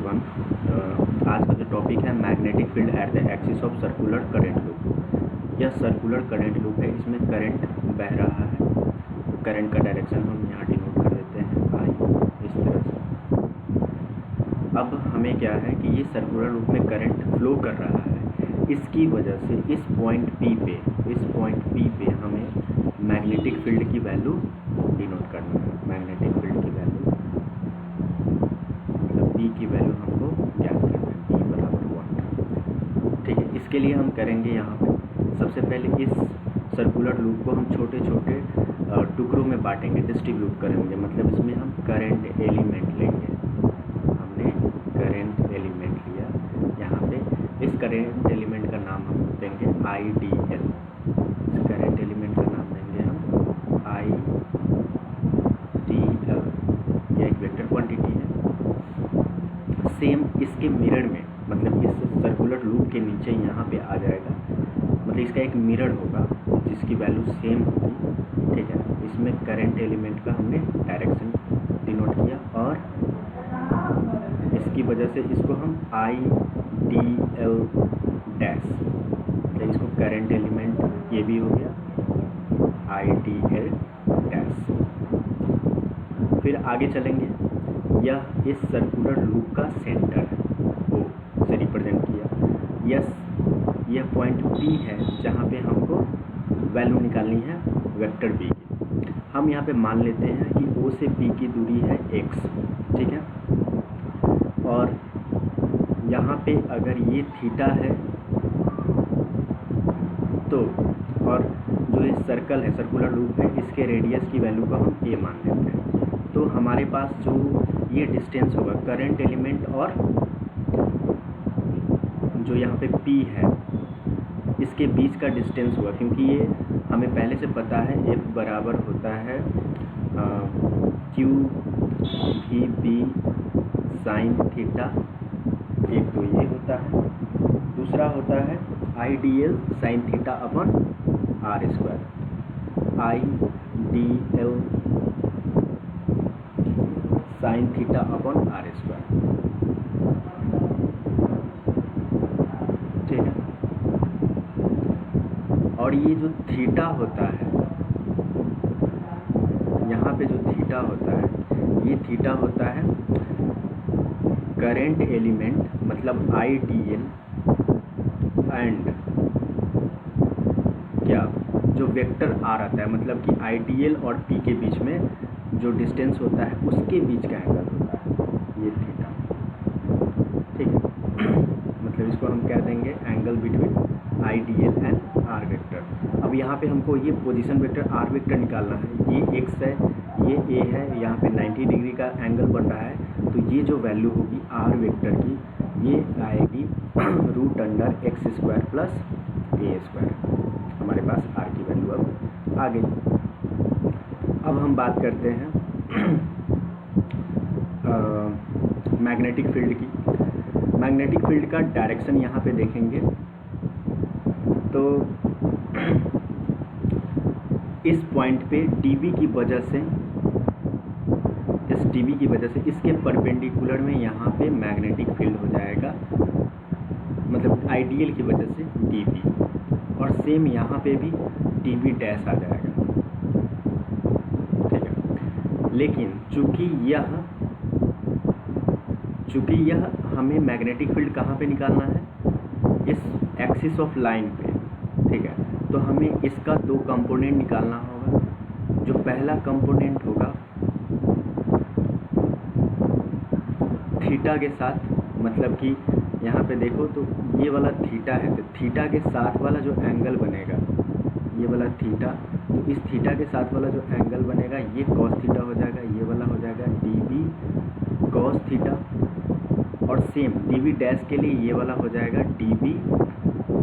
Everyone. आज का जो टॉपिक है magnetic field at the axis of circular current loop. यह सर्कुलर करंट लूप है, इसमें करंट बह रहा है। तो करंट का डायरेक्शन हम यहाँ डिनोट कर देते हैं आई, इस तरह से। अब हमें क्या है कि ये सर्कुलर लूप में करंट फ्लो कर रहा है, इसकी वजह से इस पॉइंट P पे हमें मैग्नेटिक फील्ड की वैल्यू डिनोट करना है। मैग्नेटिक फील्ड की वैल्यू मतलब P की वैल्यू हमको ज्ञात करना है, P बराबर 1। ठीक है, इसके लिए हम करेंगे यहाँ पे सबसे पहले इस सर्कुलर लूप को हम छोटे छोटे टुकड़ों में बांटेंगे, डिस्ट्रीब्यूट करेंगे। मतलब इसमें हम करंट एलिमेंट लेंगे। हमने करंट एलिमेंट लिया, यहाँ पे इस करंट एलिमेंट का नाम हम देंगे IDL। इस करंट एलिमेंट का नाम देंगे हम IDL। यह एक वेक्टर क्वांटिटी है। सेम इसके मिरर में, मतलब इस सर्कुलर लूप के नीचे यहाँ पे आ जाएगा, मतलब इसका एक मिरर होगा जिसकी वैल्यू सेम होगी। ठीक है, इसमें करंट एलिमेंट का हमने डायरेक्शन डिनोट किया और इसकी वजह से इसको हम IDL डैश, मतलब इसको करंट एलिमेंट ये भी हो गया IDL डैश। फिर आगे चलेंगे, यह इस सर्कुलर लूप का सेंटर O से रिप्रेजेंट किया। यह पॉइंट P है जहाँ पे हमको वैल्यू निकालनी है वेक्टर B की। हम यहाँ पे मान लेते हैं कि O से P की दूरी है x। ठीक है, और यहाँ पे अगर ये थीटा है तो, और जो ये सर्कल है, सर्कुलर लूप है, इसके रेडियस की वैल्यू को हम a मान लेते हैं। तो हमारे पास जो ये डिस्टेंस होगा करंट एलिमेंट और जो यहाँ पे P है इसके बीच का डिस्टेंस होगा, क्योंकि ये हमें पहले से पता है F बराबर होता है QVB साइन थीटा। एक तो ये होता है, दूसरा होता है IDL sign theta upon R square. IDL sign theta upon R square. ठीक है, और ये जो थीटा होता है, यहाँ पे जो थीटा होता है, ये थीटा होता है करंट एलिमेंट मतलब IDL एंड क्या जो वेक्टर R आता है, मतलब कि IDL और P के बीच में जो डिस्टेंस होता है उसके बीच का एंगल होता है ये थीटा। ठीक है, मतलब इसको हम कह देंगे angle between IDL and R vector. अब यहाँ पे हमको ये पोजीशन वेक्टर R वेक्टर निकालना है। ये x है, ये a है, यहाँ पे 90 डिग्री का एंगल बन रहा है। तो ये जो वैल्यू होगी R वेक्टर की, ये आएगी √x² प्लस a²। हमारे पास R की वैल्यू अब आ गई। अब हम बात करते हैं मैग्नेटिक फील्ड की। मैग्नेटिक फील्ड का डायरेक्शन यहाँ पे देखेंगे तो इस पॉइंट पे dB की वजह से, इस dB की वजह से इसके परपेंडिकुलर में यहाँ पे मैग्नेटिक फील्ड हो जाएगा, मतलब IDL की वजह से dB, और सेम यहाँ पे भी dB डैश आ जाएगा। ठीक है, लेकिन चूँकि यह हमें मैग्नेटिक फील्ड कहाँ पे निकालना है, इस एक्सिस ऑफ लाइन पे। ठीक है, तो हमें इसका दो कंपोनेंट निकालना होगा। जो पहला कंपोनेंट होगा थीटा के साथ, मतलब कि यहाँ पे देखो तो ये वाला थीटा है, तो थीटा के साथ वाला जो एंगल बनेगा, ये वाला थीटा, तो इस थीटा के साथ वाला जो एंगल बनेगा ये कॉस थीटा हो जाएगा, ये वाला हो जाएगा dB कॉस थीटा। और सेम dB डैश के लिए ये वाला हो जाएगा dB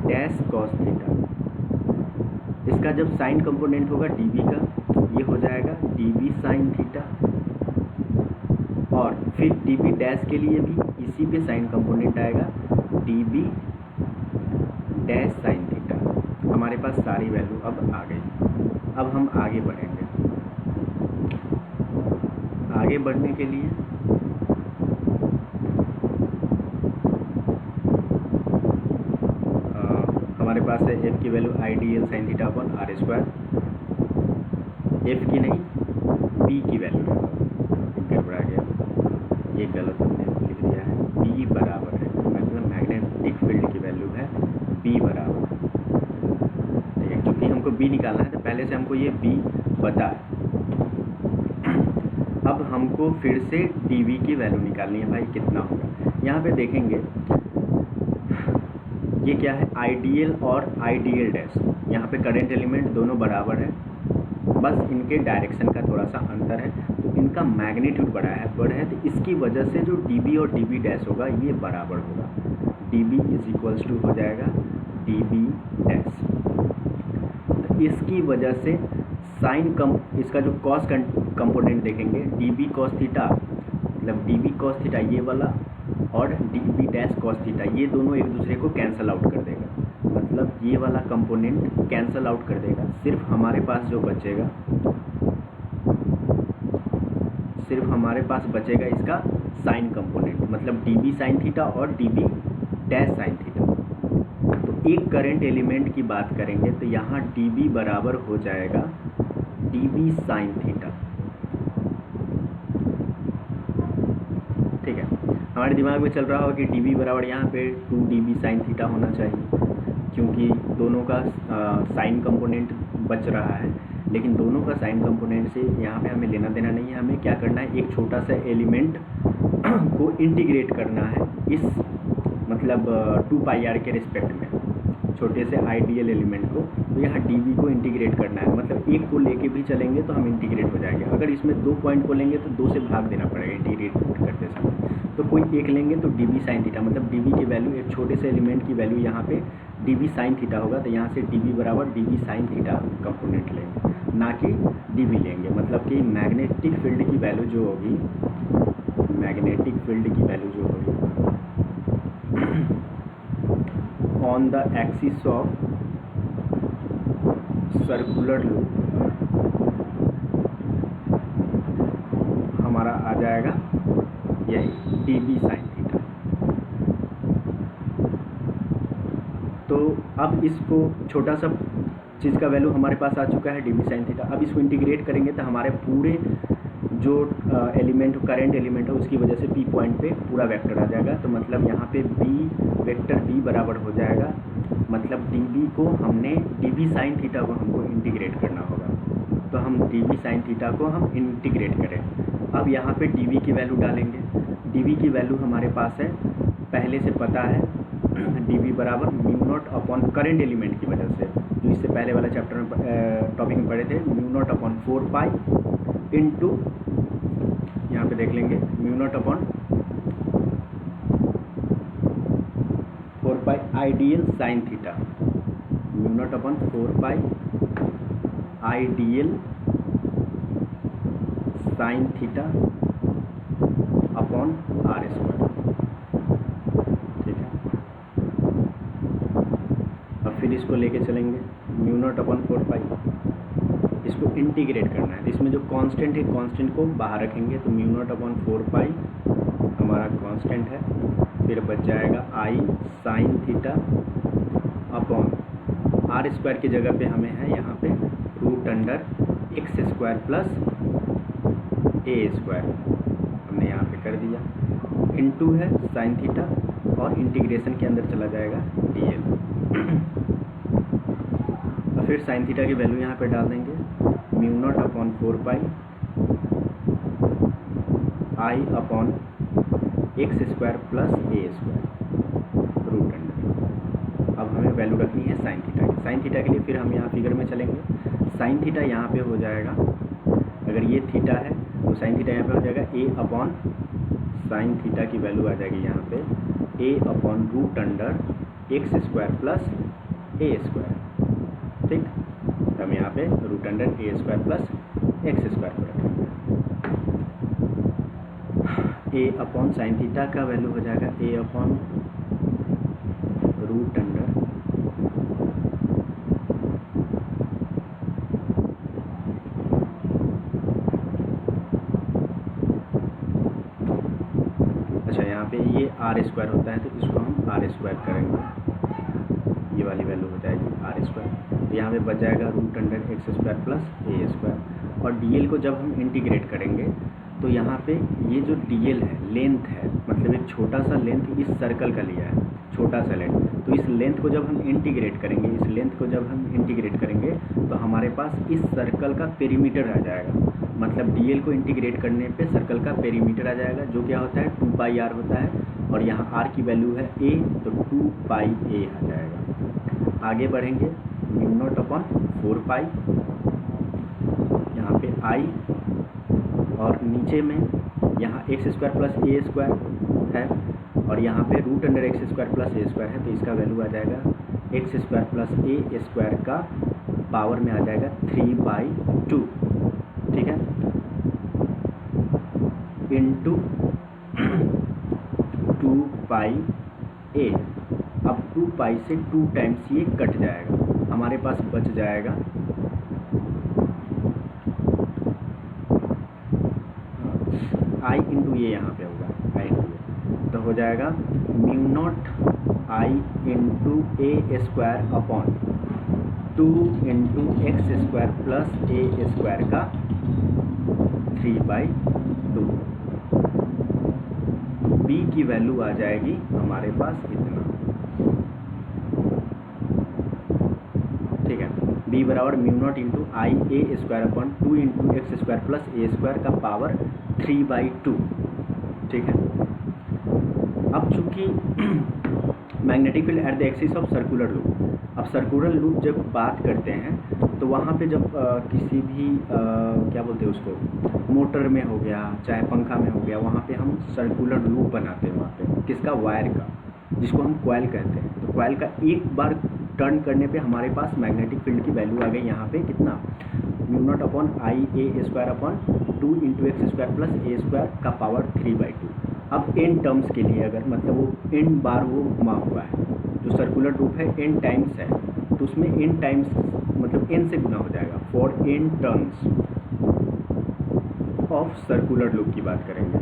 डैश कॉस थीटा। इसका जब साइन कंपोनेंट होगा dB का, ये हो जाएगा dB साइन थीटा। और फिर dB डैश के लिए भी इसी पे साइन कंपोनेंट आएगा dB डैश साइन थीटा। हमारे पास सारी वैल्यू अब आ गई। अब हम आगे बढ़ेंगे। आगे बढ़ने के लिए पास है एफ की value ideal sine theta upon R square, F की नहीं बी की वैल्यू है, गड़बड़ा गया, ये गलत हमने लिख दिया है, बी बराबर है, मतलब मैग्नेटिक फील्ड की वैल्यू है बी बराबर, ठीक है, क्योंकि हमको बी निकालना है तो पहले से हमको ये बी पता है। अब हमको फिर से डी की वैल्यू निकालनी है भाई, कितना होगा। यहाँ पे देखेंगे ये क्या है, आइडियल और आइडियल डैश, यहाँ पे करंट एलिमेंट दोनों बराबर है, बस इनके डायरेक्शन का थोड़ा सा अंतर है, तो इनका मैग्नीट्यूड बड़ा है तो इसकी वजह से जो डी और डी डैश होगा ये बराबर होगा, D B is equals to हो जाएगा डी बी डैश। तो इसकी वजह से साइन इसका जो कॉस कंपोनेंट देखेंगे, डी बी कॉस थीटा, मतलब डी बी कॉस थीटा ये वाला और D B dash cos theta, ये दोनों एक दूसरे को कैंसिल आउट कर देगा, मतलब ये वाला कंपोनेंट कैंसिल आउट कर देगा। सिर्फ हमारे पास जो बचेगा, सिर्फ हमारे पास बचेगा इसका साइन कंपोनेंट, मतलब डी बी साइन थीटा और D B dash sine theta. तो एक करंट एलिमेंट की बात करेंगे तो यहाँ डी बी बराबर हो जाएगा डी बी साइन थीटा, ठीक है। हमारे दिमाग में चल रहा हो कि डी बी बराबर यहाँ पे 2 डी बी साइन थीटा होना चाहिए, क्योंकि दोनों का साइन कंपोनेंट बच रहा है, लेकिन दोनों का साइन कंपोनेंट से यहाँ पे हमें लेना देना नहीं है। हमें क्या करना है, एक छोटा सा एलिमेंट को इंटीग्रेट करना है इस मतलब 2πr के रिस्पेक्ट में, छोटे से आइडियल एलिमेंट को, तो यहाँ डी को इंटीग्रेट करना है, मतलब एक को लेके भी चलेंगे तो हम इंटीग्रेट हो जाएंगे। अगर इसमें 2 पॉइंट को लेंगे तो 2 से भाग देना पड़ेगा इंटीग्रेट करते समय, तो कोई एक लेंगे तो डी बी साइन थीटा, मतलब डी बी की वैल्यू, एक छोटे से एलिमेंट की वैल्यू यहाँ पे डी बी साइन थीटा होगा, तो यहाँ से डी बी बराबर D B sine theta component लेंगे, ना कि डी बी लेंगे। मतलब कि मैग्नेटिक फील्ड की वैल्यू जो होगी, मैग्नेटिक फील्ड की वैल्यू जो होगी on the axis of circular loop हमारा आ जाएगा यही डी बी साइन थीटा। तो अब इसको छोटा सा चीज़ का वैल्यू हमारे पास आ चुका है डी बी साइन थीटा। अब इसको इंटीग्रेट करेंगे तो हमारे पूरे जो एलिमेंट करंट एलिमेंट है उसकी वजह से पी पॉइंट पे पूरा वेक्टर आ जाएगा। तो मतलब यहाँ पे बी वेक्टर बी बराबर हो जाएगा, मतलब डी बी को हमने डी बी साइन थीटा को हमको इंटीग्रेट करना होगा, तो हम डी बी साइन थीटा को हम इंटीग्रेट करें। अब यहाँ पे डी बी की वैल्यू डालेंगे, डी बी की वैल्यू हमारे पास है पहले से पता है, डी बी बराबर mu naught upon current element की वजह से, जो इससे पहले वाला चैप्टर में टॉपिक में पढ़े थे, mu naught upon 4 pi into, यहाँ पे देख लेंगे mu naught upon 4 pi ideal sine theta, mu naught upon 4 pi ideal sine theta upon R square, ठीक है। अब फिर इसको लेके चलेंगे म्यू नॉट अपॉन 4 पाई, इसको इंटीग्रेट करना है। इसमें जो कांस्टेंट है, कांस्टेंट को बाहर रखेंगे, तो म्यू नॉट अपॉन 4 पाई हमारा कांस्टेंट है, फिर बच जाएगा I sine theta upon R square की जगह पे हमें है यहाँ पे root under X square plus A square, हमने यहाँ पे कर दिया, इनटू है साइन थीटा और इंटीग्रेशन के अंदर चला जाएगा डी एल। और फिर साइन थीटा की वैल्यू यहाँ पे डाल देंगे, mu naught upon 4 pi I upon x square plus A square root under. अब हमें वैल्यू रखनी है साइन थीटा की। साइन थीटा के लिए फिर हम यहाँ फिगर में चलेंगे, साइन थीटा यहाँ पे हो जाएगा, अगर ये थीटा है तो साइन थीटा यहाँ पे हो जाएगा ए अपॉन साइन थीटा की वैल्यू आ जाएगी यहाँ पे A upon root under X square plus A square, ठीक। तो हम यहाँ पे root under A square plus X square को रखेंगे। ए अपॉन साइन थीटा का वैल्यू हो जाएगा ए अपॉन रूट अंडर अच्छा, यहाँ पे ये आर स्क्वायर होता है तो इसको हम आर स्क्वायर करेंगे, ये वाली वैल्यू हो जाएगी आर स्क्वायर। तो यहाँ पे बच जाएगा √x² प्लस ए स्क्वायर। और डी एल को जब हम इंटीग्रेट करेंगे तो यहाँ पे ये जो डी एल है लेंथ है, मतलब एक छोटा सा लेंथ इस सर्कल का लिया है, छोटा सा लेंथ। तो इस लेंथ को जब हम इंटीग्रेट करेंगे, इस लेंथ को जब हम इंटीग्रेट करेंगे तो हमारे पास इस सर्कल का पेरीमीटर आ जाएगा। मतलब डी एल को इंटीग्रेट करने पे सर्कल का पेरीमीटर आ जाएगा, जो क्या होता है 2πr होता है। और यहाँ r की वैल्यू है a, तो 2πa आ जाएगा। आगे बढ़ेंगे, μ0/4π, यहाँ पे i, और नीचे में यहाँ x² प्लस ए स्क्वायर है, और यहाँ पे √x² प्लस ए स्क्वायर है। तो इसका वैल्यू आ जाएगा x² प्लस ए स्क्वायर का पावर में आ जाएगा 3/2, ठीक है, इंटू 2πa। अब 2π से 2 टाइम्स ये कट जाएगा, हमारे पास बच जाएगा i इंटू ये, यहाँ पे होगा i इंटू ये, तो हो जाएगा μ0 i into A square upon 2 into x² plus A square का 3/2। b की वैल्यू आ जाएगी हमारे पास इतना, ठीक है। b बराबर μ0 into I A square upon 2 into x² plus A square का पावर 3/2, ठीक है। अब चूंकि magnetic field at the axis of circular loop, अब सर्कुलर लूप जब बात करते हैं तो वहाँ पे जब किसी भी क्या बोलते हैं उसको, मोटर में हो गया चाहे पंखा में हो गया, वहाँ पे हम सर्कुलर लूप बनाते हैं। वहाँ पे किसका, वायर का, जिसको हम कॉइल कहते हैं। तो कॉइल का एक बार टर्न करने पे हमारे पास मैग्नेटिक फील्ड की वैल्यू आ गई यहाँ पे कितना, μ0/2 into x² plus A square का पावर 3/2। अब n टर्म्स के लिए अगर मतलब वो n बार वो घुमा हुआ है, जो सर्कुलर लूप है n टाइम्स है, तो उसमें n टाइम्स मतलब n से गुना हो जाएगा। For n terms of circular loop की बात करेंगे,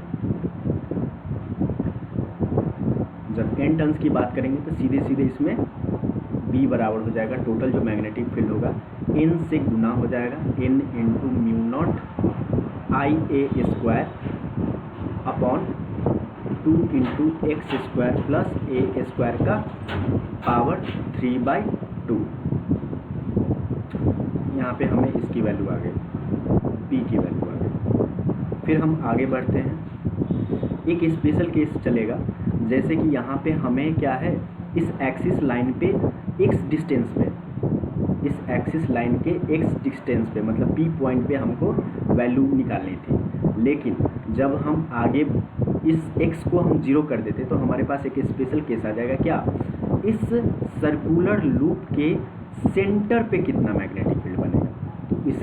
जब n टर्म्स की बात करेंगे तो सीधे सीधे इसमें b बराबर हो जाएगा, टोटल जो मैग्नेटिक फील्ड होगा n से गुना हो जाएगा, n into μ0 I A square upon 2 into x² plus A square का पावर 3/2। यहाँ पे हमें इसकी वैल्यू आ गई, p की वैल्यू आ गई। फिर हम आगे बढ़ते हैं, एक स्पेशल केस चलेगा, जैसे कि यहाँ पे हमें क्या है, इस एक्सिस लाइन पे x डिस्टेंस पे, इस एक्सिस लाइन के x डिस्टेंस पे मतलब p पॉइंट पे हमको वैल्यू निकालनी थी। लेकिन जब हम आगे इस x को हम 0 कर देते तो हमारे पास एक स्पेशल केस आ जाएगा, क्या, इस सर्कुलर लूप के सेंटर पे कितना मैग्नेटिक फील्ड बनेगा। तो इस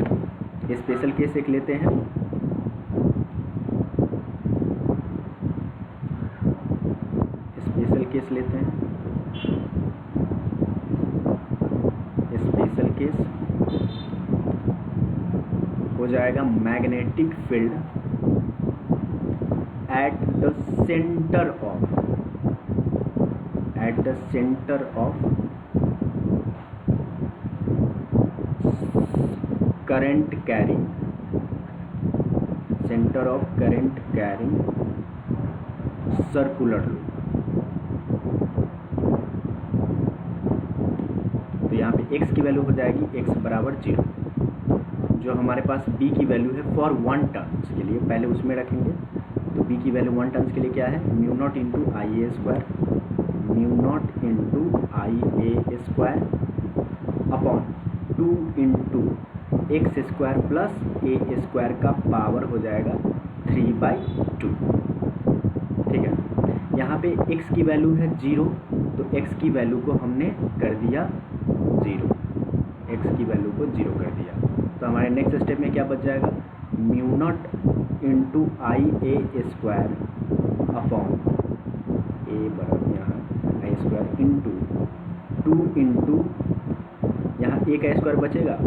स्पेशल केस एक लेते हैं, स्पेशल केस लेते हैं। स्पेशल केस हो जाएगा magnetic field at the centre of current carrying, centre of current carrying circular loop. तो यहाँ पे x की वैल्यू हो जाएगी x बराबर 0, जो हमारे पास b की वैल्यू है फॉर 1 टर्न्स के लिए, पहले उसमें रखेंगे। तो b की वैल्यू 1 टर्न्स के लिए क्या है, μ0 into I A square, μ0 into I A square upon 2 into x² plus A square का पावर हो जाएगा 3/2, ठीक है। यहाँ पे x की वैल्यू है 0, तो x की वैल्यू को हमने कर दिया 0, x की वैल्यू को 0 कर दिया। तो हमारे नेक्स्ट स्टेप में क्या बच जाएगा, μ0 into I A square upon ए बराबर यहाँ आई स्क्वायर इंटू 2 इंटू यहाँ ए का स्क्वायर बचेगा,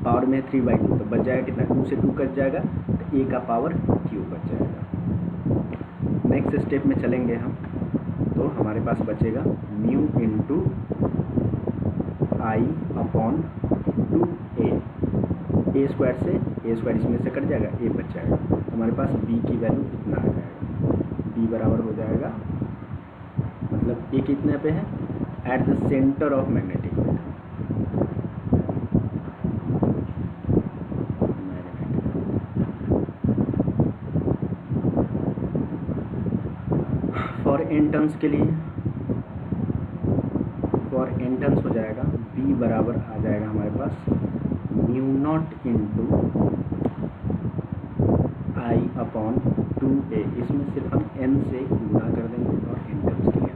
पावर में 3/2, तो बच जाएगा कितना, 2 से 2 कट जाएगा, तो ए का पावर क्यू बच जाएगा। नेक्स्ट स्टेप में चलेंगे हम, तो हमारे पास बचेगा म्यू इंटू आई अपॉन 2a, ए स्क्वायर से ए स्क्वायर इसमें से कट जाएगा, ए बच जाएगा, तो हमारे पास बी की वैल्यू इतना आ जाएगा। बी बराबर हो जाएगा, मतलब ए कितने पे है, at the centre of magnetic field. For N turns के लिए, फॉर एन टर्न्स हो जाएगा बी बराबर आ जाएगा हमारे पास म्यू नॉट इंटू आई अपॉन 2a, इसमें सिर्फ हम n से गुणा कर देंगे और एन टर्म्स के लिए